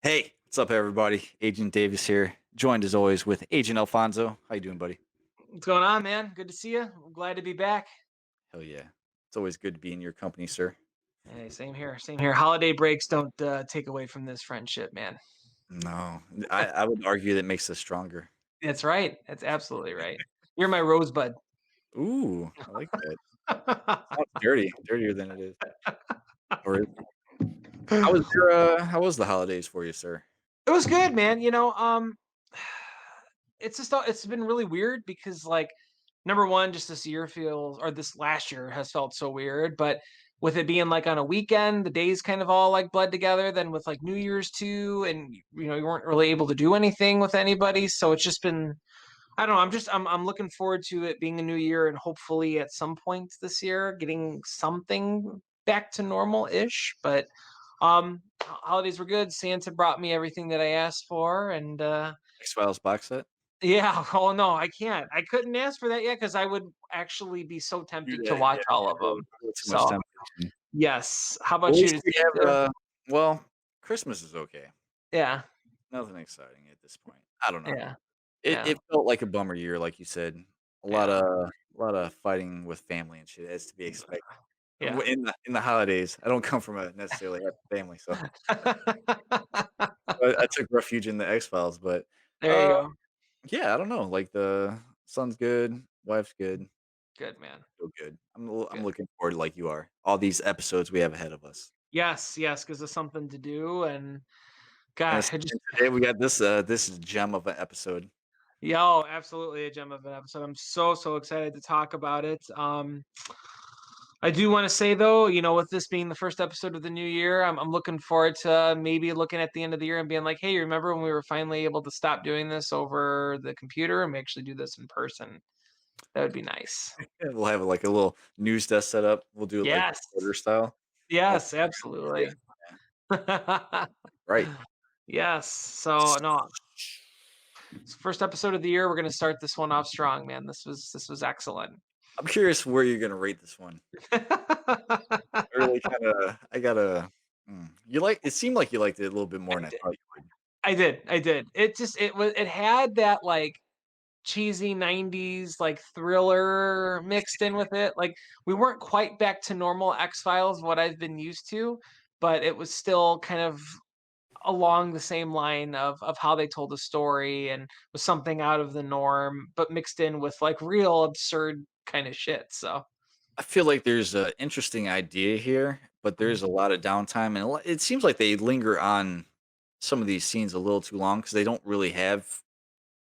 Hey, what's up, everybody? Agent Davis here, joined as always with Agent Alfonso. How you doing, buddy? What's going on, man? Good to see you. I'm glad to be back. Hell yeah, it's always good to be in your company, sir. Hey, same here. Same here. Holiday breaks don't take away from this friendship, man. No, I would argue that makes us stronger. That's right. That's absolutely right. You're my rosebud. Ooh, I like that. Sounds dirty, dirtier than it is. Or is it? How was the holidays for you, sir? It was good, man. It's been really weird because number one, just this year feels or this last year has felt so weird, but with it being like on a weekend, the days kind of all like bled together. Then with like New Year's too, and you weren't really able to do anything with anybody, so it's just been I don't know. I'm looking forward to it being a new year and hopefully at some point this year getting something back to normal ish. But holidays were good. Santa brought me everything that I asked for, and X-Files box set? yeah. Oh no, I can't. I couldn't ask for that yet because I would actually be so Do tempted to that, watch yeah, all of a them. little too much So temptation. yes. How At about you? least Did we have, Santa? well, Christmas is okay. Yeah, Nothing exciting at this point. I don't know. yeah, It yeah, it felt like a bummer year, like you said. A yeah, lot of fighting with family and shit, as to be expected. yeah. In the holidays, I don't come from a necessarily happy family, so I took refuge in the X-Files, but, There you uh, go. yeah, I don't know, like, the son's good, wife's good, Good man. feel good. I'm Good. looking forward like you are, all these episodes we have ahead of us. Yes, yes, because there's something to do, and And God, this I just and today we got this gem of an episode. yo, absolutely a gem of an episode. I'm so, so excited to talk about it. I do wanna say though, with this being the first episode of the new year, I'm looking forward to maybe looking at the end of the year and being like, "Hey, remember when we were finally able to stop doing this over the computer and we actually do this in person?" That would be nice. Yeah, we'll have, like, a little news desk set up. We'll do it, like, Yes. reporter style. That's Yes, yeah, absolutely. right. Yes. So, no, it's the first episode of the year, we're gonna start this one off strong, man. This was excellent. I'm curious where you're gonna rate this one. I really kinda I gotta you like it seemed like you liked it a little bit more I than I did. thought you would. I did. I did. It had that like cheesy 90s like thriller mixed in with it. Like we weren't quite back to normal X-Files, what I've been used to, but it was still kind of along the same line of how they told the story and was something out of the norm, but mixed in with like real absurd kind of shit. So I feel like there's an interesting idea here, but mhm. there's a lot of downtime, and it seems like they linger on some of these scenes a little too long because they don't really have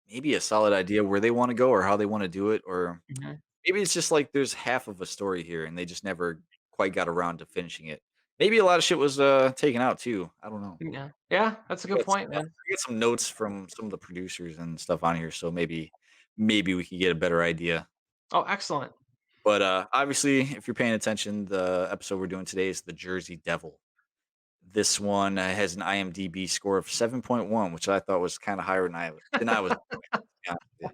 maybe a solid idea where they wanna go or how they wanna do it, or Mhm. maybe it's just like there's half of a story here and they just never quite got around to finishing it. Maybe a lot of shit was, taken out too, I don't know. Yeah. Yeah, that's a I good got some point, man. I got some notes from some of the producers and stuff on here, so maybe we could get a better idea. Oh, excellent. But, obviously, if you're paying attention, the episode we're doing today is The Jersey Devil. This one, has an IMDb score of 7.1, which I thought was kinda higher than I was expecting, to be honest with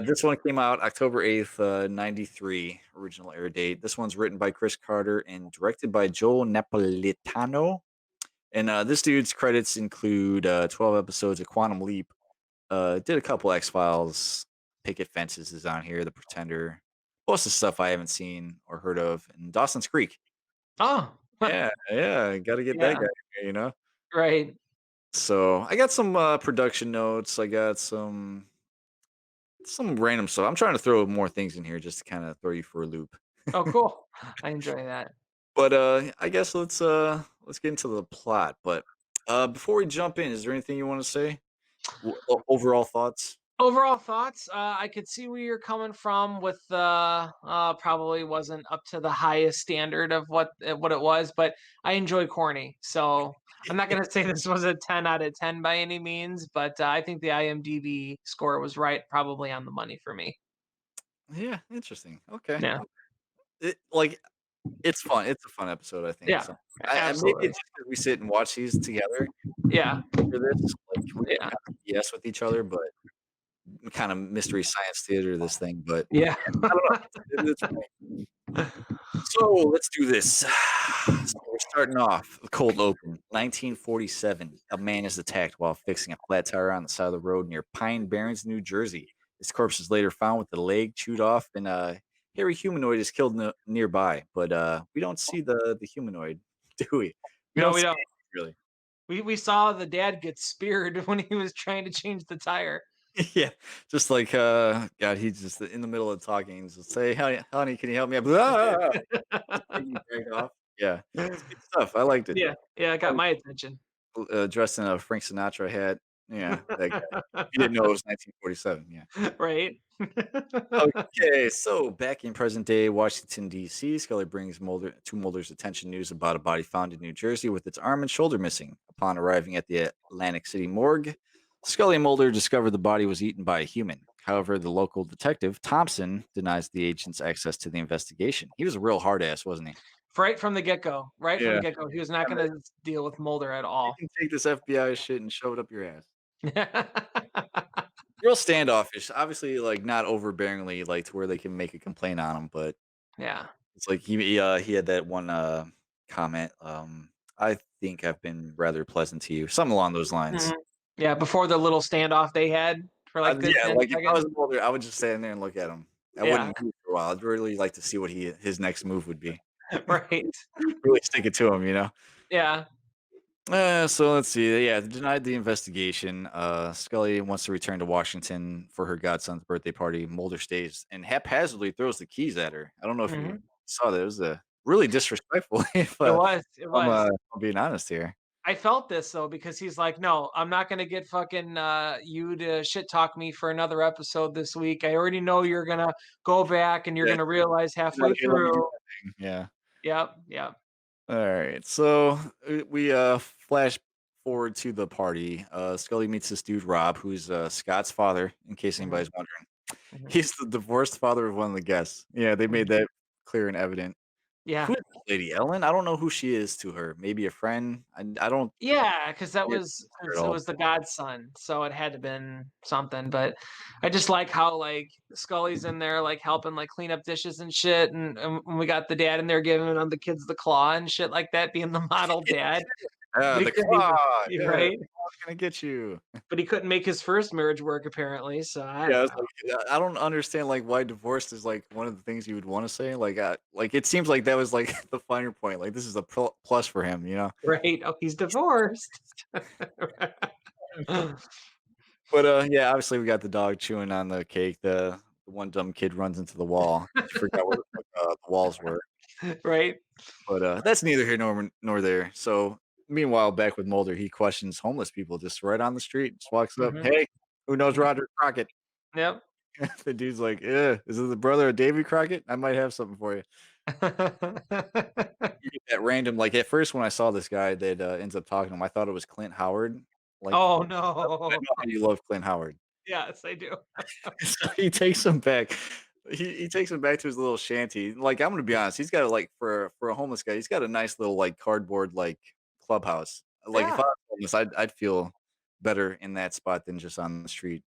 you. This one came out October 8th, '93, original air date. This one's written by Chris Carter and directed by Joe Napolitano. And, this dude's credits include, 12 episodes of Quantum Leap, did a couple X-Files, Picket Fences is on here, The Pretender, most of the stuff I haven't seen or heard of, and Dawson's Creek. Oh, Yeah, yeah, gotta get that yeah, guy in here, you know? right. So, I got some, production notes, I got some random stuff. I'm trying to throw more things in here just to kinda throw you for a loop. Oh, cool. I enjoy that. But, I guess let's get into the plot, but, before we jump in, is there anything you wanna say? Overall thoughts? Overall thoughts, I could see where you're coming from with the probably wasn't up to the highest standard of what it was, but I enjoy corny. So I'm not gonna say this was a 10 out of 10 by any means, but I think the IMDb score was right, probably on the money for me. Yeah, interesting, okay. Yeah. Like, it's fun. It's a fun episode, I think, Yeah. so I maybe Absolutely. it's just 'cause we sit and watch these together Yeah. for this, like, we can Yeah. kinda BS with each other, but kinda mystery science theater this thing, but Yeah. I don't know, it's funny. So, let's do this. So we're Starting off, the cold open, 1947. A man is attacked while fixing a flat tire on the side of the road near Pine Barrens, New Jersey. His corpse is later found with the leg chewed off, and a hairy humanoid is killed nearby. But we don't see the humanoid, do we? We No, don't we see don't. it, really. We saw the dad get speared when he was trying to change the tire. Yeah, just like God, he's just in the middle of talking. He's just say, honey, can you help me?" Blah, just taking dragged off. Yeah, it's good stuff. I liked it. Yeah, yeah, it got my attention. Dressed in a Frank Sinatra hat. Yeah, that guy. You didn't know it was 1947, yeah. Right? Okay, so back in present day Washington, D.C., Scully brings Mulder's attention news about a body found in New Jersey with its arm and shoulder missing. Upon arriving at the Atlantic City morgue, Scully and Mulder discovered the body was eaten by a human. However, the local detective, Thompson, denies the agents access to the investigation. He was a real hard ass, wasn't he? Right from the get-go, right from the Yeah. get-go, he was not Kinda, gonna deal with Mulder at you all. can take this FBI shit and shove it up your ass. Real standoffish, obviously, like, not overbearingly, like, to where they can make a complaint on him, but Yeah. it's like he had that one, comment, "I think I've been rather pleasant to you," something along those lines. Mhm. Yeah, before the little standoff they had for, like, good Yeah, 10 like, if I seconds. was older, I would just stand there and look at him. I Yeah, wouldn't move for a while. I'd really like to see what his next move would be. right. Really stick it to him, you know? Yeah. So let's see. Yeah, they denied the investigation. Scully wants to return to Washington for her godson's birthday party. Mulder stays and haphazardly throws the keys at her. I don't know if you Mhm. saw that. It was really disrespectful. If It I'm, was. I'm being honest here. I felt this though because he's like, "No, I'm not gonna get fucking, you to shit talk me for another episode this week. I already know you're gonna go back and you're Yeah, gonna realize you're not halfway gonna let me do through." that thing. Yeah. Yep, yep. All right. So we flash forward to the party. Scully meets this dude Rob, who's Scott's father. In case Mhm, anybody's wondering, mhm, he's the divorced father of one of the guests. Yeah, they made mhm. that clear and evident. Yeah. Who is this lady? Ellen? I don't know who she is to her. Maybe a friend. I don't Yeah, because that see her was at 'cause it all. was the godson, so it had to been something, but I just like how, like, Scully's in there, like, helping, like, clean up dishes and shit, and we got the dad in there giving on the kids the claw and shit like that, being the model dad, but he The couldn't even claw. you're Yeah, the right? claw's gonna get you. But he couldn't make his first marriage work apparently, so I Yeah, don't it's know. like, I don't understand, like, why divorced is, like, one of the things you would wanna say, like, it seems like that was, like, the finer point, like, this is a plus for him, you know? Right? Oh, he's divorced. But, yeah, obviously, we got the dog chewing on the cake, the one dumb kid runs into the wall. He forgot where the fuck, the walls were, Right? but, that's neither here nor there. So, meanwhile, back with Mulder, he questions homeless people just right on the street, just walks up, Mhm, "Hey, who knows mhm. Roger Crockett?" Yep. The dude's like, "Yeah, is it the brother of Davy Crockett? I might have something for you." You get that random like, at first, when I saw this guy that, ends up talking to him, I thought it was Clint Howard, like, Oh, I no. know how you love Clint Howard. Yes, I do. So he takes him back. He takes him back to his little shanty. Like, I'm gonna be honest, he's got a like, for a homeless guy, he's got a nice little, like, cardboard, like, clubhouse. Like, if I Yeah. was homeless, I'd feel better in that spot than just on the street.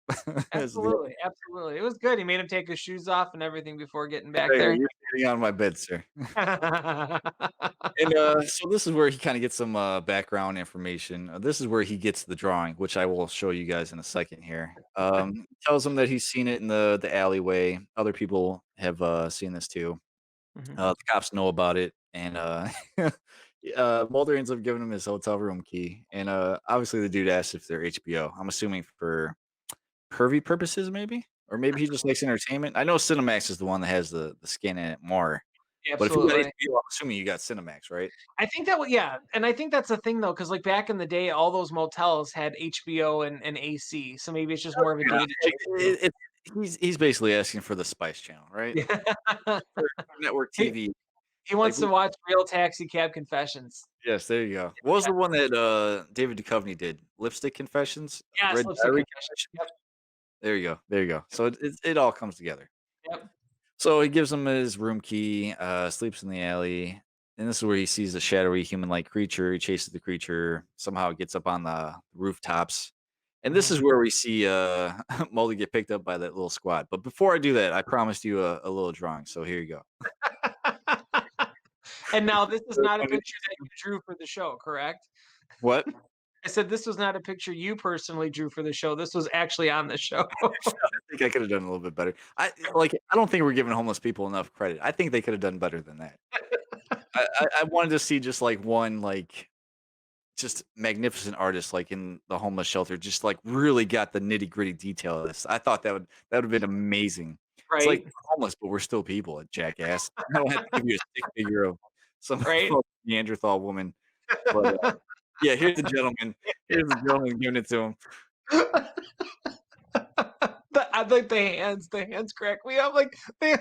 As the Absolutely, absolutely. It was good. He made him take his shoes off and everything before getting back "Hey, there. you're sitting on my bed, sir." And, so this is where he kinda gets some, background information. This is where he gets the drawing, which I will show you guys in a second here. Tells him that he's seen it in the alleyway. Other people have, seen this too. Mhm, The cops know about it, and, Mulder ends up giving him his hotel room key, and, obviously, the dude asks if they're HBO. I'm assuming for pervy purposes, maybe? Or maybe he just likes entertainment. I know Cinemax is the one that has the skin in it more, but if you got absolutely. HBO, I'm assuming you got Cinemax, right? I think that would yeah, and I think that's the thing though, because like back in the day, all those motels had HBO and AC, so maybe it's just more of a Yeah, data issue. he's basically asking for the Spice Channel, right? Yeah. For network He TV. he Like, wants to watch Real Taxi Cab Confessions. yes, there you go. What was Yeah. the one that, David Duchovny did? Lipstick Confessions? Yes, Red Lipstick Diary Confessions. Yep, Confessions? There you go, there you go. So it all comes together. yep. So he gives him his room key, sleeps in the alley, and this is where he sees a shadowy human-like creature. He chases the creature, somehow gets up on the rooftops, and this Mhm. is where we see, Mulder get picked up by that little squad. But before I do that, I promised you a little drawing, so here you go. And now this is Really not a find picture that interesting. you drew for the show, correct? What? I said this was not a picture you personally drew for the show. This was actually on the show. I think I could have done a little bit better. I don't think we're giving homeless people enough credit. I think they could have done better than that. I wanted to see just like one just magnificent artist like in the homeless shelter, just like really got the nitty gritty detail of this. I thought that would have been amazing. It's like Right? we're homeless, but we're still people, jackass. I don't have to give you a stick figure of some Right? Neanderthal woman, but yeah, here's the gentleman. Here's the gentleman giving it to him. I like the hands crack. We have like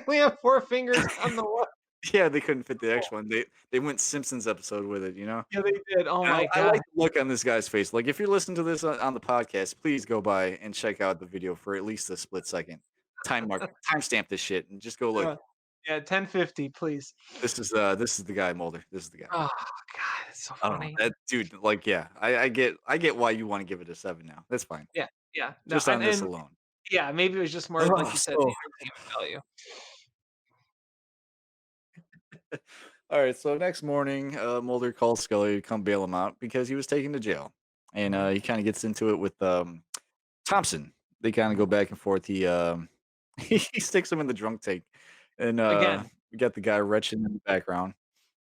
we have 4 fingers on the one. Yeah, they couldn't fit the next one. They went Simpsons episode with it, you know? Yeah, they did. Oh And my I god. like the look on this guy's face. Like, if you're listening to this on the podcast, please go by and check out the video for at least a split second. Timestamp this shit and just go look. Yeah. Yeah, 1050, please. This is the guy, Mulder. This is the guy. Oh god, it's so I don't know. funny. That dude, like, yeah, I get why you wanna give it a 7 now. That's fine. Yeah, yeah. No, Just on this and alone. yeah, maybe it was just more of, like Oh, you said, the so entertainment value. alright, so next morning, Mulder calls Scully to come bail him out because he was taken to jail. And, Mhm, he kinda gets into it with, Thompson. They kinda go mhm. back and forth. He sticks him in the drunk tank, and, Again. we got the guy retching in the background.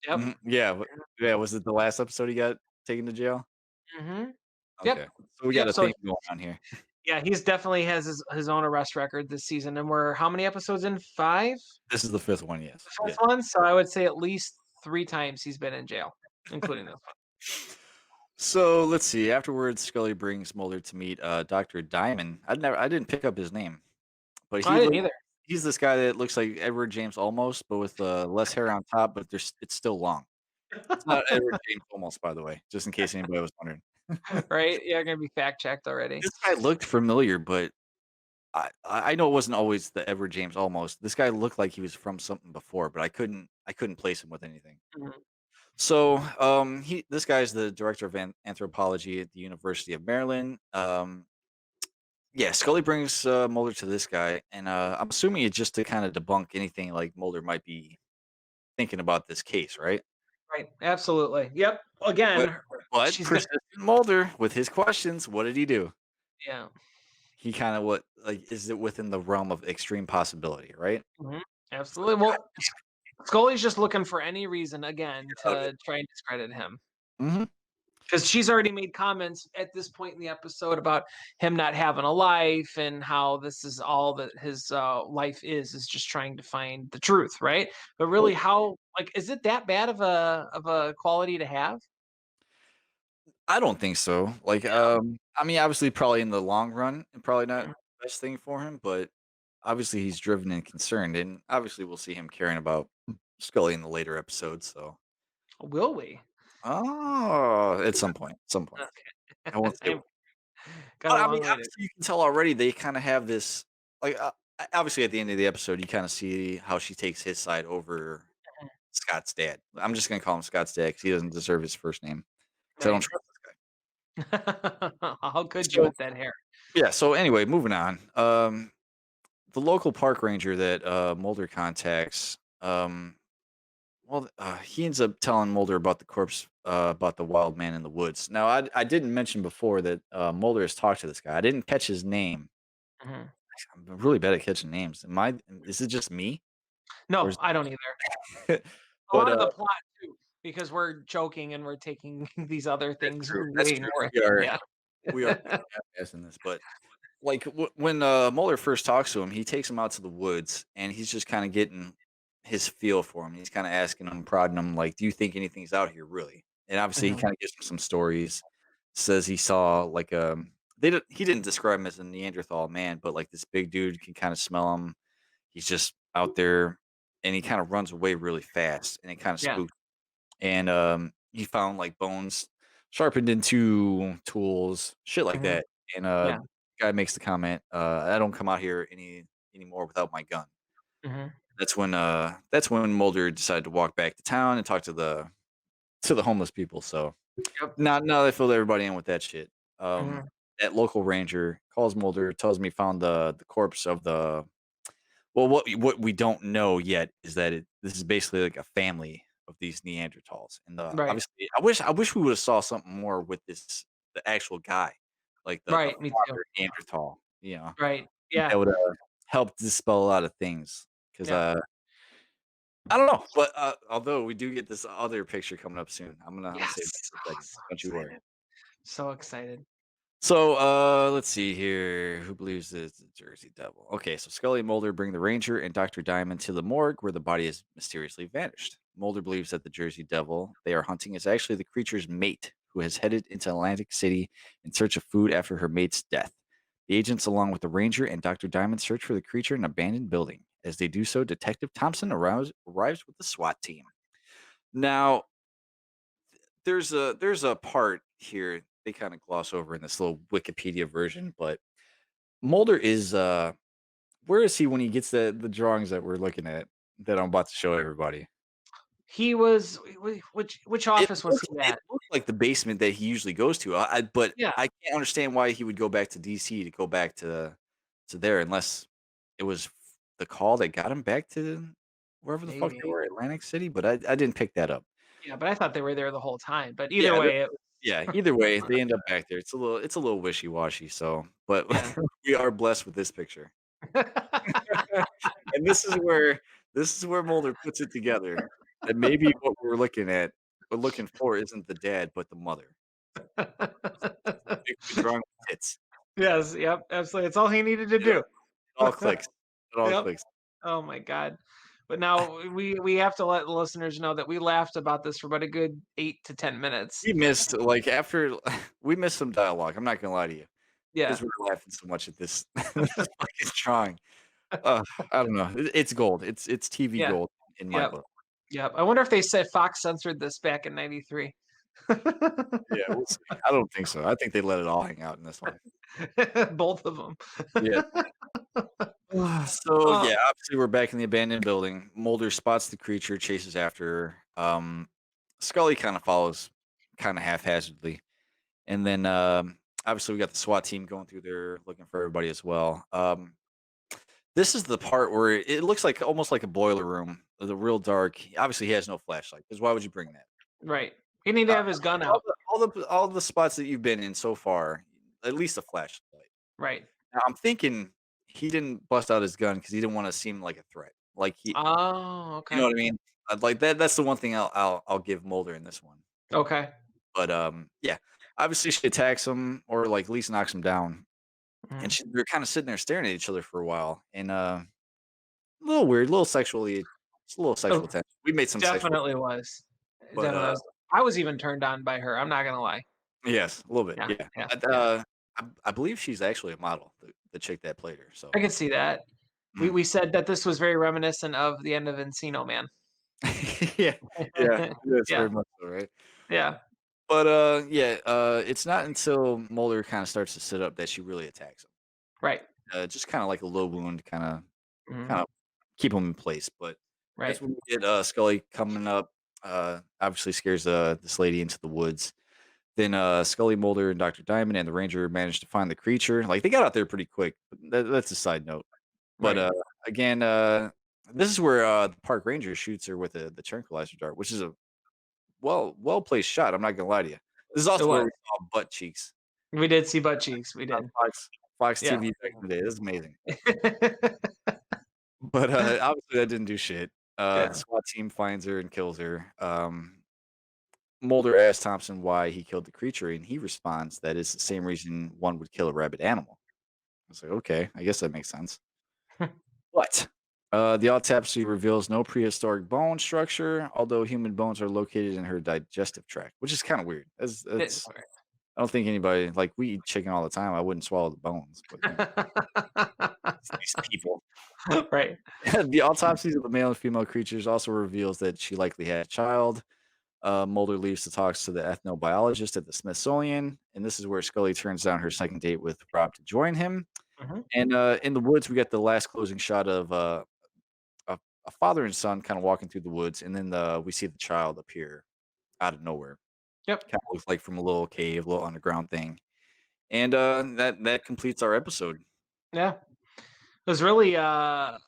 Yep. Mhm, yeah, yeah, was it the last episode he got taken to jail? Mhm. Okay, Yep. so we got Yep, a so theme going on here. yeah, he's definitely has his own arrest record this season, and we're how many episodes in? 5? This is the 5th one, The yes, 5th yeah. one? So I would say at least 3 times he's been in jail, including this one. So, let's see, afterwards, Scully brings Mulder to meet, Dr. Diamond. I didn't pick up his name, but I didn't either. he's this guy that looks like Edward James almost, but with, less hair on top, but it's still long. It's not Edward James almost, by the way, just in case anybody was wondering. Right? Yeah, gonna be fact checked already. This guy looked familiar, but I know it wasn't always the Edward James almost. This guy looked like he was from something before, but I couldn't place him with anything. Mhm. So, this guy's the director of anthropology at the University of Maryland. Yeah, Scully brings Mulder to this guy, and I'm assuming it's just to kind of debunk anything like Mulder might be thinking about this case, right? Right, absolutely. Yep. But Again, but she's gonna persistent Mulder with his questions, what did he do? yeah. He kind of what like is it within the realm of extreme possibility, right? Mhm. So Absolutely. Well, Scully's just looking for any reason again out of it. to try and discredit him. Mhm. Because she's already made comments at this point in the episode about him not having a life and how this is all that his life is just trying to find the truth, right? But really, how like is it that bad of a quality to have? I don't think so. Like, Yeah. I mean, obviously, probably in the long run, probably not Mhm. the best thing for him, but obviously he's driven and concerned, and obviously we'll see him caring about Scully in the later episodes. So, Will we? oh, at some point, I won't say. I got a But I mean, long way to. obviously, you can tell already they kind of have this. Like, obviously, at the end of the episode, you kind of see how she takes his side over Scott's dad. I'm just gonna call him Scott's dad because he doesn't deserve his first name because I don't Right. trust this guy. How could you So with that hair? yeah. So anyway, moving on. The local park ranger that, Mulder contacts, he ends up telling Mulder about the corpse, about the wild man in the woods. Now, I didn't mention before that, Mulder has talked to this guy. I didn't catch his name. Mhm. I'm really bad at catching names. Is it just me? Or No, is I don't either. A but, lot of the plot too, because we're joking and we're taking these other that's things true, that's way true. more. We are Yeah. we are in this, but like, when, Mueller first talks to him, he takes him out to the woods, and he's just kinda getting his feel for him. He's kinda asking him, prodding him, like, "Do you think anything's out here, really?" And, obviously, he Mhm. kinda gives him some stories, says he saw, like, he didn't describe him as a Neanderthal man, but, like, this big dude can kinda smell him. He's just out there, and he kinda runs away really fast, and it kinda Yeah. spooks. And, he found, like, bones sharpened into tools, shit like Mhm. that, and, Yeah. guy makes the comment, "I don't come out here anymore without my gun." Mhm. That's when Mulder decided to walk back to town and talk to the homeless people. So, Yep. now they filled everybody in with that shit. Mhm. That local ranger calls Mulder, tells me he found the corpse of what we don't know yet is that this is basically like a family of these Neanderthals. And Right. obviously, I wish we would have saw something more with the actual guy, like the Right. Me too. father Neanderthal. Right. I think Yeah. that would help dispel a lot of things. Because Yeah. I don't know, but although we do get this other picture coming up soon, I'm gonna save that Yes. for a Oh, second. so Don't you worry. excited. So excited. So, let's see here. Who believes it's the Jersey Devil? Okay, so Scully and Mulder bring the Ranger and Dr. Diamond to the morgue where the body has mysteriously vanished. Mulder believes that the Jersey Devil they are hunting is actually the creature's mate, who has headed into Atlantic City in search of food after her mate's death. The agents, along with the Ranger and Dr. Diamond, search for the creature in an abandoned building. As they do so, Detective Thompson arrives with the SWAT team. Now, there's a part here they kind of gloss over in this little Wikipedia version, but Mulder is where is he when he gets the drawings that we're looking at that I'm about to show everybody? He was which office was he It at? looks like the basement that he usually goes to. But Yeah, I can't understand why he would go back to DC to go back to there unless it was the call that got him back to wherever the fuck they maybe. were, Atlantic City, but I didn't pick that up. Yeah, but I thought they were there the whole time. But either Yeah, way, it yeah, was either way, they end up back there. It's a little wishy-washy, so but yeah. we are blessed with this picture. And this is where Mulder puts it together, that maybe what we're looking for isn't the dad, but the mother. Specifically drawing with tits. Yes, yep, absolutely. It's all he needed to Yeah, do. it all clicks. It all Yep. clicks. Oh my god. But now we have to let the listeners know that we laughed about this for about a good 8 to 10 minutes. We missed, like, after we missed some dialogue, I'm not gonna lie to you, Yeah. because we were laughing so much at this this fucking drawing. I don't know. It's gold. It's TV Yeah. gold in my Yep. book. Yep. I wonder if they said Fox censored this back in '93. Yeah, we'll see. I don't think so. I think they let it all hang out in this one. Both of them. Yeah. So, Oh, yeah, obviously, we're back in the abandoned building. Mulder spots the creature, chases after her. Scully kinda follows kinda haphazardly, and then, obviously, we got the SWAT team going through there looking for everybody as well. This is the part where it looks like almost like a boiler room, the real dark. Obviously, he has no flashlight because why would you bring that? right. He need to Uh, have his gun all out. the spots that you've been in so far, at least a flashlight. Right. Now, I'm thinking he didn't bust out his gun because he didn't wanna seem like a threat. Like, Oh, you know okay. what I mean? Like, that's the one thing I'll give Mulder in this one. Okay. But, yeah, obviously, she attacks him or, like, at least knocks him down, and Mhm. they're kinda sitting there staring at each other for a while, and, a little weird, a little sexually it's a little sexual Oh, tension. We made some sexual definitely was. but, Definitely was. I was even turned on by her, I'm not gonna lie. yes, a little bit, Yeah, yeah. yeah, And, yeah. I believe she's actually a model, the chick that played her, so I could see that. We mm. we said that this was very reminiscent of the end of Encino Man. Yeah, yeah, it is Yeah, very much so, right? yeah, But, yeah, it's not until Mulder kinda starts to sit up that she really attacks him. right. Just kinda like a low wound, Mhm, kinda keep him in place, but right, that's when we get, Scully coming up, obviously scares, this lady into the woods. Then, Scully, Mulder, and Dr. Diamond and the Ranger managed to find the creature. Like, they got out there pretty quick, but that's a side note. But, right. again, this is where, the park ranger shoots her with the tranquilizer dart, which is a well-placed shot, I'm not gonna lie to you. This is It also where was. we saw butt cheeks We did see butt cheeks, we on did. Fox Yeah. TV back in the day. This is amazing. But, obviously, that didn't do shit. The Yeah. SWAT team finds her and kills her. Mulder asks Thompson why he killed the creature, and he responds that it's the same reason one would kill a rabid animal. I was like, "Okay, I guess that makes sense." But, the autopsy reveals no prehistoric bone structure, although human bones are located in her digestive tract, which is kinda weird. That's I don't think anybody like, we eat chicken all the time, I wouldn't swallow the bones, but, it's these people. Right. The autopsies of the male and female creatures also reveals that she likely had a child. Mulder leaves the talks to the ethnobiologist at the Smithsonian, and this is where Scully turns down her second date with Rob to join him. Mhm. And, in the woods, we get the last closing shot of, a father and son kinda walking through the woods, and then we see the child appear out of nowhere. Yep. Kinda looks like from a little cave, little underground thing. And, that completes our episode. Yeah. It was really, a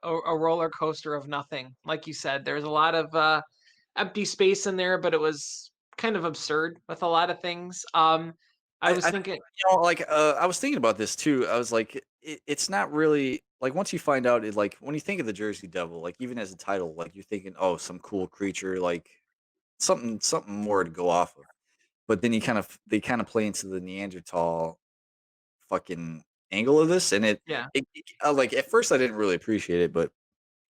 roller coaster of nothing. Like you said, there's a lot of, empty space in there, but it was kind of absurd with a lot of things. I was I thinking, like, I was thinking about this too. I was like, it's not really like once you find out it like when you think of the Jersey Devil, like even as a title, like you're thinking, oh, some cool creature, like something more to go off of. But then they kind of play into the Neanderthal fucking angle of this, and yeah, like at first I didn't really appreciate it, but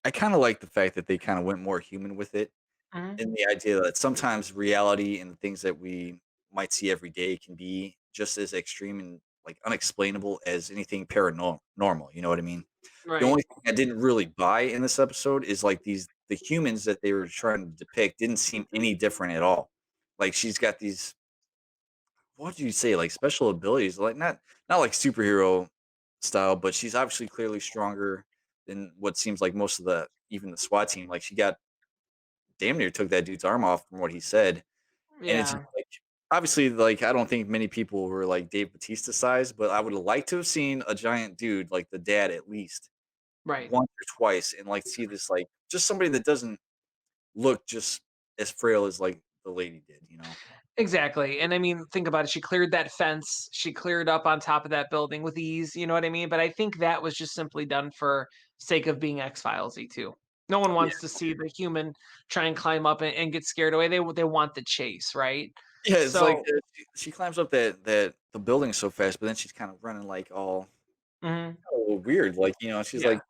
I kind of like the fact that they kind of went more human with it, mhm, and the idea that sometimes reality and the things that we might see every day can be just as extreme and like unexplainable as anything normal. You know what I mean? The right, only thing I didn't really buy in this episode is like the humans that they were trying to depict didn't seem any different at all. Like she's got these what do you say, like, special abilities, like, not like superhero style, but she's obviously clearly stronger than what seems like most of the even the SWAT team, like, she got damn near took that dude's arm off from what he said, and it's just, yeah, like obviously, like, I don't think many people were, like, Dave Bautista size, but I would like to have seen a giant dude, like the dad at least, right. once or twice and, like, see this, like just somebody that doesn't look just as frail as, like, the lady did, you know? Exactly, and I mean, think about it, she cleared that fence, she cleared up on top of that building with ease, you know what I mean? But I think that was just simply done for sake of being X-Filesy too. No one Yeah. wants to see the human try and climb up and get scared away, they want the chase, right? Yeah, it's like, So she climbs up the building so fast, but then she's kind of running, like, all mhm, weird, like, she's yeah, like,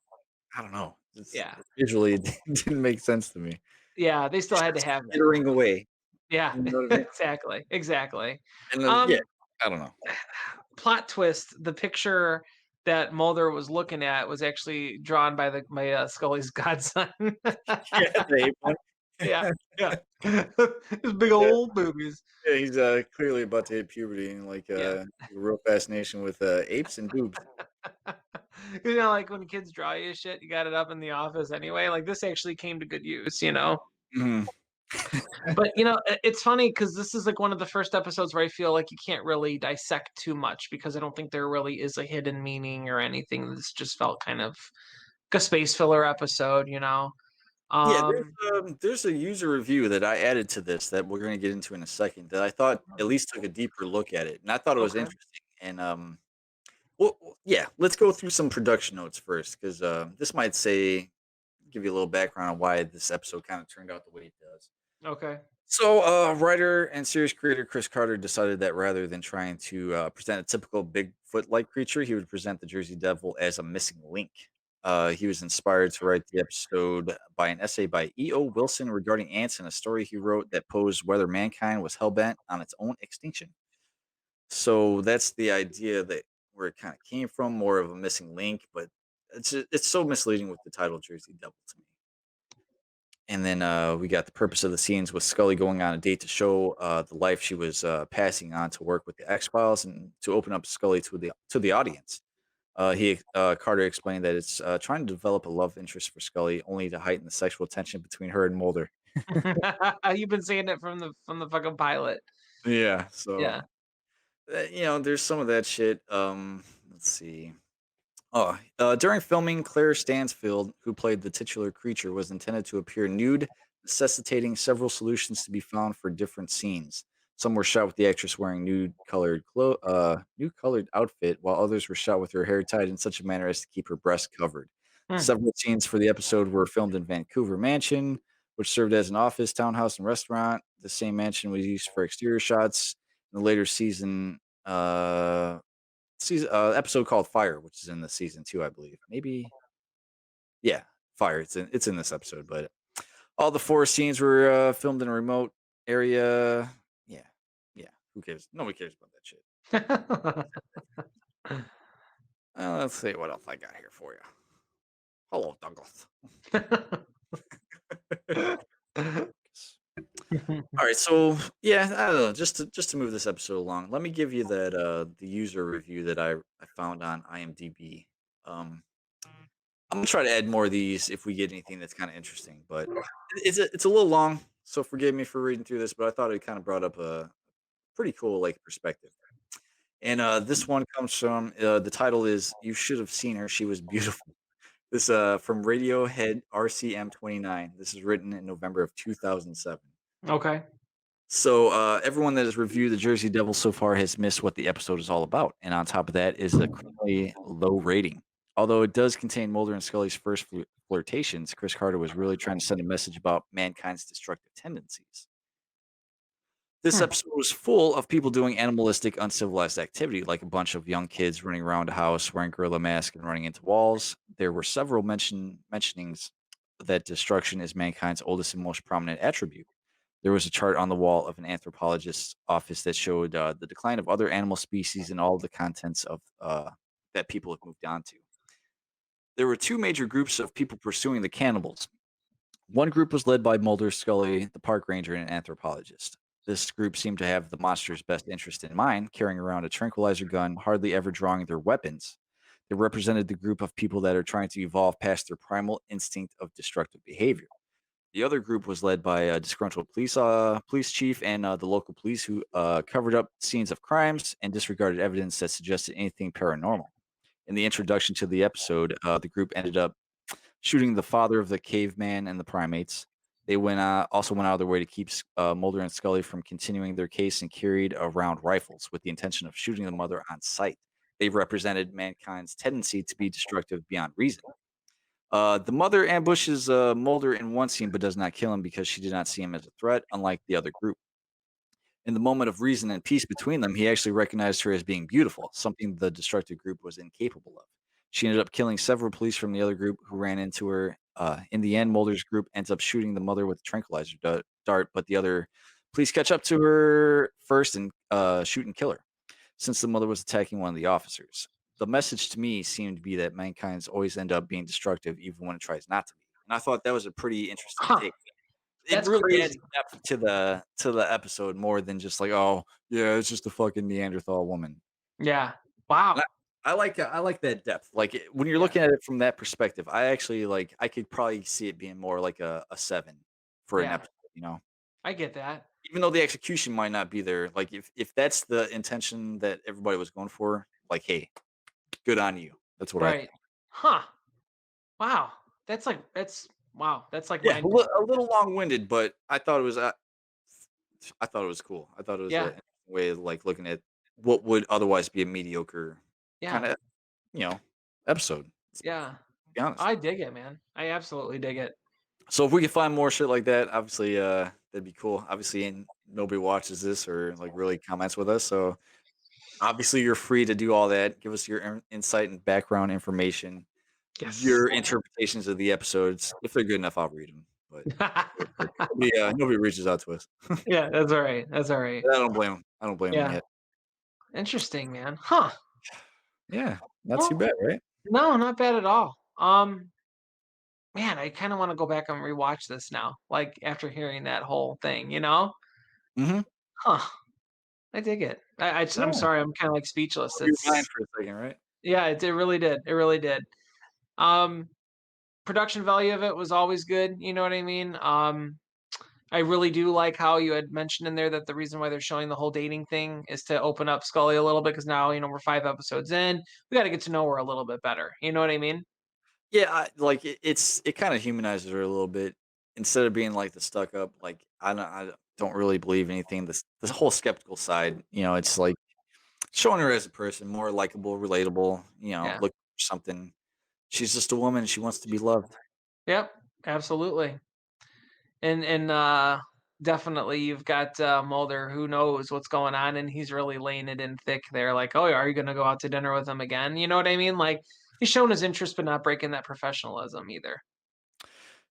I don't know, it's yeah, visually, it didn't make sense to me. yeah, they still She's had to just have that. skittering away, Yeah, you know what I mean? exactly, exactly. And then yeah, Um, I don't know. Plot twist, the picture that Mulder was looking at was actually drawn by Scully's godson. Yeah, the ape one. Yeah, yeah. His big old boobies. Yeah, he's, clearly about to hit puberty and, like, Yeah. a real fascination with, apes and boobs. You know, like, when kids draw you shit, you got it up in the office anyway, like, this actually came to good use, you know? Mhm. But, it's funny because this is, like, one of the first episodes where I feel like you can't really dissect too much because I don't think there really is a hidden meaning or anything. This just felt kind of like a space filler episode, you know? Yeah, Um there's a user review that I added to this that we're gonna get into in a second that I thought at least took a deeper look at it, and I thought it was Okay. interesting, and, yeah, let's go through some production notes first, 'cause, this might say give you a little background on why this episode kinda turned out the way it does. Okay. So, writer and series creator Chris Carter decided that rather than trying to present a typical Bigfoot-like creature, he would present the Jersey Devil as a missing link. He was inspired to write the episode by an essay by E.O. Wilson regarding ants and a story he wrote that posed whether mankind was hellbent on its own extinction. So that's the idea that where it kind of came from, more of a missing link, but it's so misleading with the title Jersey Devil to me. And then, we got the purpose of the scenes with Scully going on a date to show, the life she was, passing on to work with the X-Files and to open up Scully to the audience. Carter explained that it's, trying to develop a love interest for Scully only to heighten the sexual tension between her and Mulder. You've been saying it from the fucking pilot. Yeah, Yeah. so, there's some of that shit, let's see. Oh, during filming, Claire Stansfield, who played the titular creature, was intended to appear nude, necessitating several solutions to be found for different scenes. Some were shot with the actress wearing nude colored outfit, while others were shot with her hair tied in such a manner as to keep her breasts covered. Hmm. Several scenes for the episode were filmed in Vancouver Mansion, which served as an office, townhouse, and restaurant. The same mansion was used for exterior shots. In the later episode called Fire, which is in the season 2, I believe. Maybe yeah, Fire, it's in this episode, but all the 4 scenes were, filmed in a remote area. Yeah, yeah, who cares? Nobody cares about that shit. Let's see what else I got here for you. Hello, Douglas. Alright, so, yeah, I don't know, just to move this episode along, let me give you the user review that I found on IMDb. Um I'm gonna try to add more of these if we get anything that's kinda interesting, but it's a little long, so forgive me for reading through this, but I thought it kinda brought up a pretty cool, like, perspective. And, this one comes from, the title is, "You should have seen her, she was beautiful." This, from Radiohead RCM 29. This is written in November of 2007. Okay. So, everyone that has reviewed the Jersey Devil so far has missed what the episode is all about, and on top of that is a criminally low rating. Although it does contain Mulder and Scully's first flirtations, Chris Carter was really trying to send a message about mankind's destructive tendencies. This Hmm. episode was full of people doing animalistic, uncivilized activity, like a bunch of young kids running around a house wearing gorilla masks and running into walls. There were several mentionings that destruction is mankind's oldest and most prominent attribute. There was a chart on the wall of an anthropologist's office that showed the decline of other animal species and all of the contents of that people have moved on to. There were two major groups of people pursuing the cannibals. One group was led by Mulder, Scully, the park ranger, and an anthropologist. This group seemed to have the monster's best interest in mind, carrying around a tranquilizer gun, hardly ever drawing their weapons. They represented the group of people that are trying to evolve past their primal instinct of destructive behavior. The other group was led by a disgruntled police chief and the local police who covered up scenes of crimes and disregarded evidence that suggested anything paranormal. In the introduction to the episode, the group ended up shooting the father of the caveman and the primates. They also went out of their way to keep Mulder and Scully from continuing their case and carried around rifles with the intention of shooting the mother on sight. They represented mankind's tendency to be destructive beyond reason. The mother ambushes Mulder in one scene but does not kill him because she did not see him as a threat, unlike the other group. In the moment of reason and peace between them, he actually recognized her as being beautiful, something the destructive group was incapable of. She ended up killing several police from the other group who ran into her. In the end, Mulder's group ends up shooting the mother with a tranquilizer dart, but the other police catch up to her first and shoot and kill her, since the mother was attacking one of the officers. The message to me seemed to be that mankind's always end up being destructive even when it tries not to be. And I thought that was a pretty interesting Huh. take. It That's really adds crazy. depth to the episode more than just like, "Oh, yeah, it's just a fucking Neanderthal woman." Yeah. And Wow. I like that depth. Like, when you're Yeah. looking at it from that perspective, I actually, like I could probably see it being more like a 7 for an Yeah. episode, you know? I get that. Even though the execution might not be there, like, if that's the intention that everybody was going for, like, hey, good on you. That's what I Right. think. Huh. Wow. That's wow. That's like Yeah, mind blowing. a little long-winded, but I thought it was cool. I thought it was a Yeah. interesting way of, like, looking at what would otherwise be a mediocre Yeah. kinda, you know, episode. Let's Yeah. be honest. I dig it, man. I absolutely dig it. So if we can find more shit like that, obviously, that'd be cool. Obviously, and nobody watches this or, like, really comments with us, so obviously, you're free to do all that. Give us your insight and background information, Yes. your interpretations of the episodes. If they're good enough, I'll read them. But nobody reaches out to us. Yeah, that's all right. That's all right. I don't blame them. I don't blame them Yeah. yet. Interesting, man. Huh. Yeah, not too Well, bad, right? no, not bad at all. Man, I kinda wanna go back and rewatch this now, like, after hearing that whole thing, you know? Mhm. Huh. I dig it. I'm Yeah. sorry, I'm kinda, like, speechless. Blow your mind It's for a second, right? yeah, it really did. It really did. Um, production value of it was always good, you know what I mean? I really do like how you had mentioned in there that the reason why they're showing the whole dating thing is to open up Scully a little bit because now, we're 5 episodes in. We gotta get to know her a little bit better. You know what I mean? Yeah, like, it kinda humanizes her a little bit instead of being, like, the stuck up, like, I don't really believe anything, this whole skeptical side, it's like showing her as a person, more likable, relatable, Yeah. look for something. She's just a woman, she wants to be loved. Yep. Absolutely. And definitely you've got, Mulder who knows what's going on, and he's really laying it in thick there, like, "Oh, are you gonna go out to dinner with him again?" You know what I mean? Like, he's showing his interest, but not breaking that professionalism either.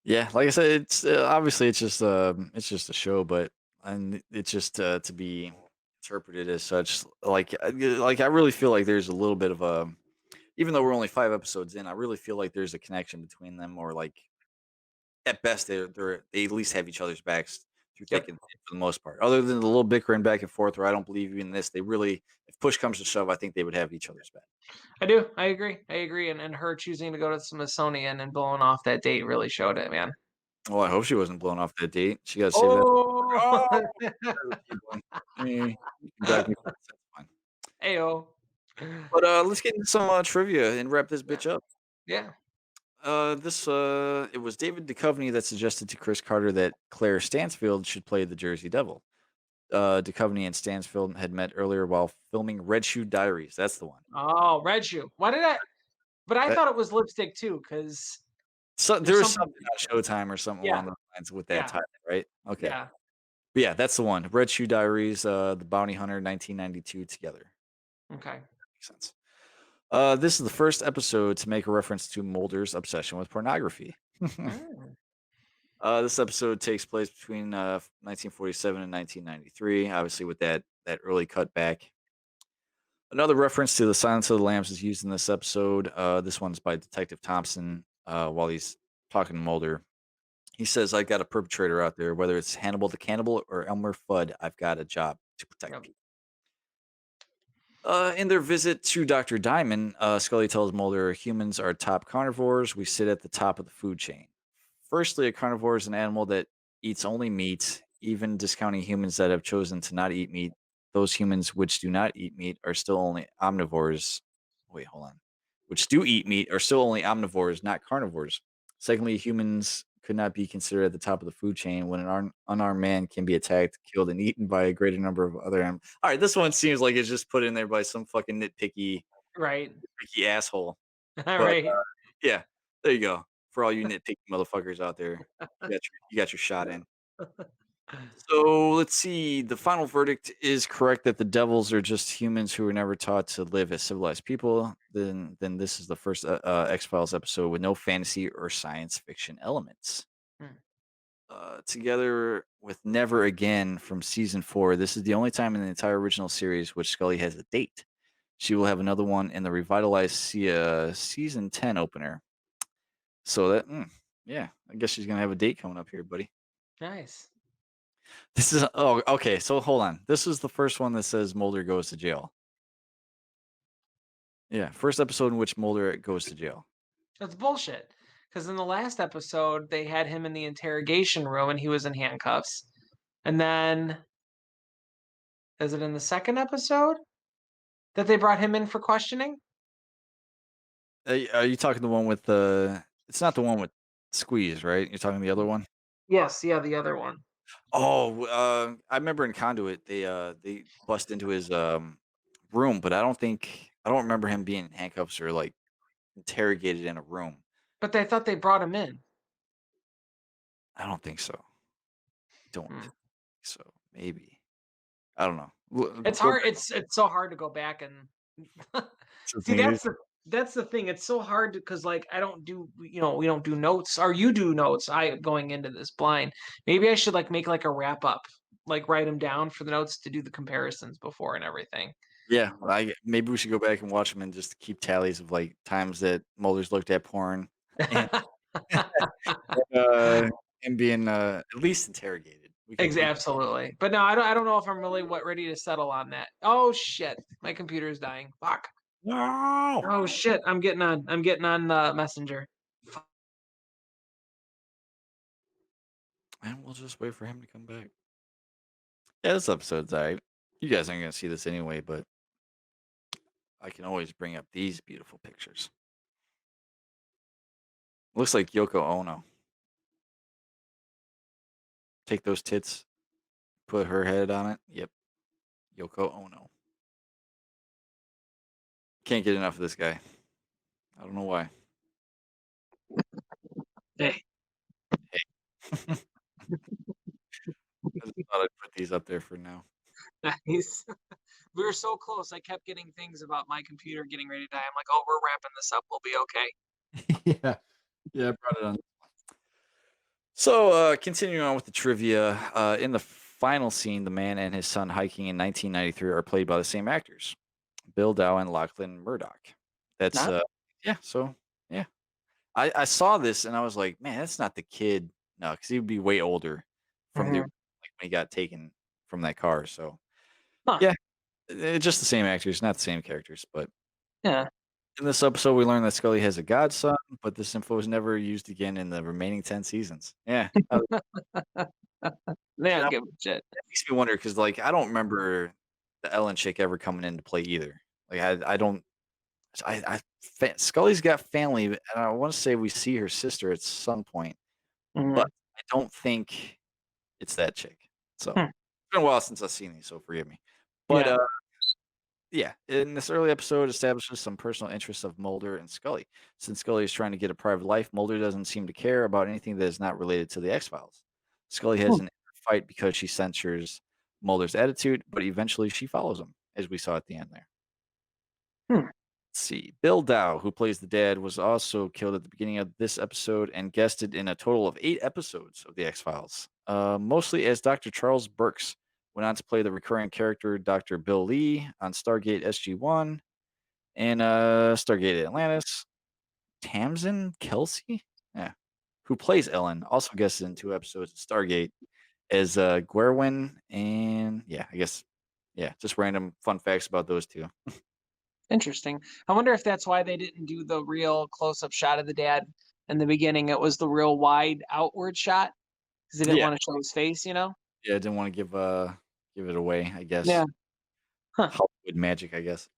Yeah, like I said, obviously it's just a show, but and it's just to be interpreted as such. Like I really feel like there's a little bit of a, even though we're only 5 episodes in, I really feel like there's a connection between them, or like at best they at least have each other's backs through thick Yep. and thin for the most part. Other than the little bickering back and forth, where I don't believe in this, they really, if push comes to shove, I think they would have each other's back. I do. I agree. I agree, and her choosing to go to Smithsonian and blowing off that date really showed it, man. Well, I hope she wasn't blown off that date. She got to save that. Oh! Oh, keep going. You can dodge me. That's fine. Ayo. But, let's get into some, trivia and wrap this Yeah, bitch up. yeah. It was David Duchovny that suggested to Chris Carter that Claire Stansfield should play the Jersey Devil. Duchovny and Stansfield had met earlier while filming Red Shoe Diaries. That's the one. Oh, Red Shoe. Why did I but I That thought it was lipstick too, because so there there's was something something on Showtime or something yeah, along those lines with that yeah, title, right? Okay. yeah. But yeah, that's the one. Red Shoe Diaries, The Bounty Hunter, 1992 together. Okay. Makes sense. This is the first episode to make a reference to Mulder's obsession with pornography. Mm, This episode takes place between 1947 and 1993, obviously with that early cutback. Another reference to the Silence of the Lambs is used in this episode. This one's by Detective Thompson while he's talking to Mulder. He says, "I got a perpetrator out there, whether it's Hannibal the Cannibal or Elmer Fudd. I've got a job to protect yep. people." In their visit to Dr. Diamond, Scully tells Mulder humans are top carnivores. We sit at the top of the food chain. Firstly, a carnivore is an animal that eats only meat, even discounting humans that have chosen to not eat meat. Those humans which do not eat meat are still only omnivores. Wait, hold on. Which do eat meat are still only omnivores, not carnivores. Secondly, humans could not be considered at the top of the food chain when an unarmed man can be attacked, killed, and eaten by a greater number of other animals. All right, this one seems like it's just put in there by some fucking Right. nitpicky asshole. But Right. yeah, there you go. For all you nitpicky motherfuckers out there, you got your shot in. So let's see. The final verdict is correct that the devils are just humans who were never taught to live as civilized people. Then this is the first X Files episode with no fantasy or science fiction elements. Mm, Together with Never Again from season 4, this is the only time in the entire original series which Scully has a date. She will have another one in the revitalized season 10 opener. So yeah, I guess she's gonna have a date coming up here, buddy. nice. This is oh okay. So hold on. This is the first one that says Mulder goes to jail. Yeah, first episode in which Mulder goes to jail. That's bullshit. Because in the last episode, they had him in the interrogation room and he was in handcuffs. And then, is it in the second episode that they brought him in for questioning? Are you talking the one with the? It's not the one with Squeeze, right? You're talking the other one. Yes, yeah, the other one. Oh, I remember in Conduit they bust into his room, but I don't remember him being in handcuffs or like interrogated in a room. But they thought they brought him in. I don't think so. Don't Hmm. think so. Maybe I don't know. It's Go hard. back It's so hard to go back and to the see. thing. That's the thing. It's so hard because like I don't do we don't do notes or you do notes. I going into this blind. Maybe I should like make like a wrap up, like write them down for the notes to do the comparisons before and everything. Yeah, I maybe we should go back and watch them and just keep tallies of, like, times that Mulder's looked at porn and, uh, and being, at least interrogated. We Absolutely. But no, I don't know if I'm really ready to settle on that. Oh shit, my computer's dying. Fuck. No! Oh shit, I'm getting on Messenger. And we'll just wait for him to come back. Yeah, this episode's alright. You guys aren't gonna see this anyway, but I can always bring up these beautiful pictures. Looks like Yoko Ono. Take those tits, put her head on it. Yep, Yoko Ono. Can't get enough of this guy. I don't know why. Hey, I just thought I'd put these up there for now. nice. We were so close. I kept getting things about my computer getting ready to die. I'm like, oh, we're wrapping this up. We'll be okay. Yeah. Yeah, I brought it on. So, continuing on with the trivia, in the final scene, the man and his son hiking in 1993 are played by the same actors, Bill Dow and Lachlan Murdoch. That's Not yeah. So yeah, I saw this and I was like, man, that's not the kid. No, because he would be way older from the Mhm. like when he got taken from that car. So Huh. yeah, just the same actors, not the same characters. But Yeah. in this episode, we learned that Scully has a godson, but this info was never used again in the remaining 10 seasons. Yeah, They and don't give a shit. that makes me wonder because, like, I don't remember the Ellen chick ever coming into play either. Like, I don't Scully's got family, and I wanna say we see her sister at some point, but Mhm. I don't think it's that chick. So, Hmm. it's been a while since I've seen these, so forgive me. But, Yeah. yeah, in this early episode establishes some personal interests of Mulder and Scully. Since Scully is trying to get a private life, Mulder doesn't seem to care about anything that is not related to the X-Files. Scully has Hmm. an inner fight because she censures Mulder's attitude, but eventually she follows him, as we saw at the end there. Hmm. Let's see. Bill Dow, who plays the dad, was also killed at the beginning of this episode and guested in a total of 8 episodes of The X Files, mostly as Dr. Charles Burks. Went on to play the recurring character Dr. Bill Lee on Stargate SG-1 and Stargate Atlantis. Tamsin Kelsey, yeah, who plays Ellen, also guested in 2 episodes of Stargate as Gwerwyn. And yeah, I guess, yeah, just random fun facts about those two. Interesting. I wonder if that's why they didn't do the real close-up shot of the dad in the beginning. It was the real wide outward shot because they didn't Yeah. wanna show his face, you know? Yeah, I didn't want to give it away, I Yeah. guess. Huh. Hollywood magic, I guess.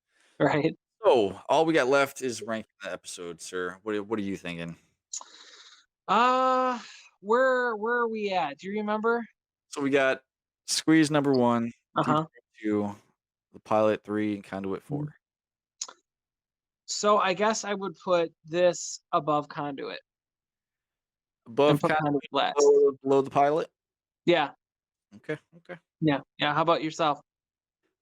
Right. So, all we got left is ranking the episode, sir. What are you thinking? Uh, where are we at? Do you remember? So we got Squeeze number 1, Deep Uh-huh. Space 2, The Pilot 3, and Conduit Mhm. 4. So I guess I would put this above Conduit and Above put Conduit, Conduit last. below The Pilot? Yeah. Okay, okay. Yeah. Yeah. How about yourself?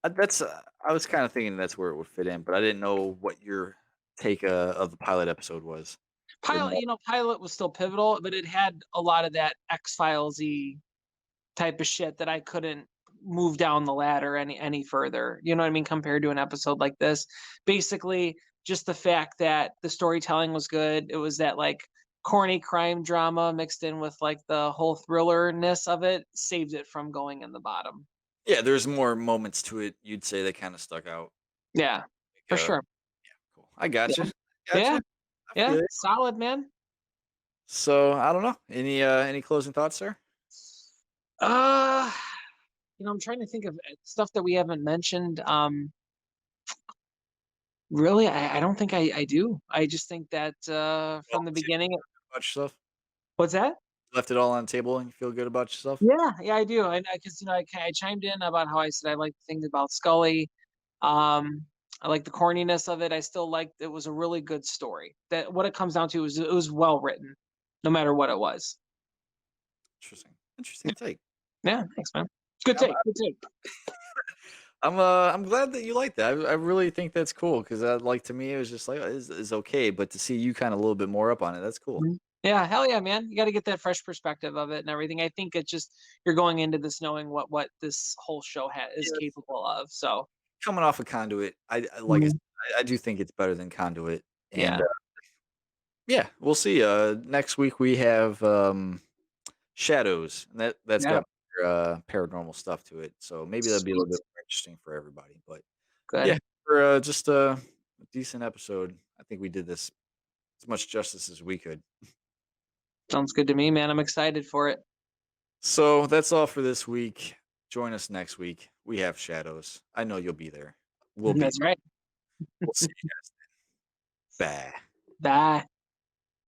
That's I was kinda thinking that's where it would fit in, but I didn't know what your take, of the pilot episode was. Or Pilot, more. Pilot was still pivotal, but it had a lot of that X-Files-y type of shit that I couldn't move down the ladder any further. You know what I mean? Compared to an episode like this. Basically, just the fact that the storytelling was good. It was that like corny crime drama mixed in with like the whole thrillerness of it saved it from going in the bottom. Yeah, there's more moments to it, you'd say, that kinda stuck out. Yeah, for Like, sure. cool. I Yeah. gotcha. Yeah. Gotcha. I Yeah. feel it. Solid, man. So, I don't know. Any closing thoughts, sir? Uh, I'm trying to think of stuff that we haven't mentioned. Really, I don't think I do. I just think that, All from the on the table, beginning. about yourself? What's that? Left it all on the table and you feel good about yourself? Yeah, yeah, I do. I 'cause, I chimed in about how I said I like things about Scully. Um, I like the corniness of it. I still liked it was a really good story. That what it comes down to is it was well written, no matter what it was. Interesting. Interesting take. Yeah, thanks, man. Good I'm take, good take. I'm glad that you like that. I really think that's cool because like, to me, it was just like, oh, is okay, but to see you kinda a little bit more up on it, that's cool. Mhm. Yeah, hell yeah, man. You gotta get that fresh perspective of it and everything. I think it's just you're going into this knowing what this whole show is Yeah. capable of, so. Coming off of Conduit, I like I said, Mhm. I do think it's better than Conduit, and, Yeah, yeah, we'll see. Next week, we have, Shadows, and that's yeah, got, paranormal stuff to it, so maybe that'll be a little sweet. bit more interesting for everybody, but yeah, Good. for, just a decent episode, I think we did this as much justice as we could. Sounds good to me, man. I'm excited for it. So, that's all for this week. Join us next week. We have Shadows. I know you'll be there. We'll be That's right. We'll see you guys. Bye. Bye.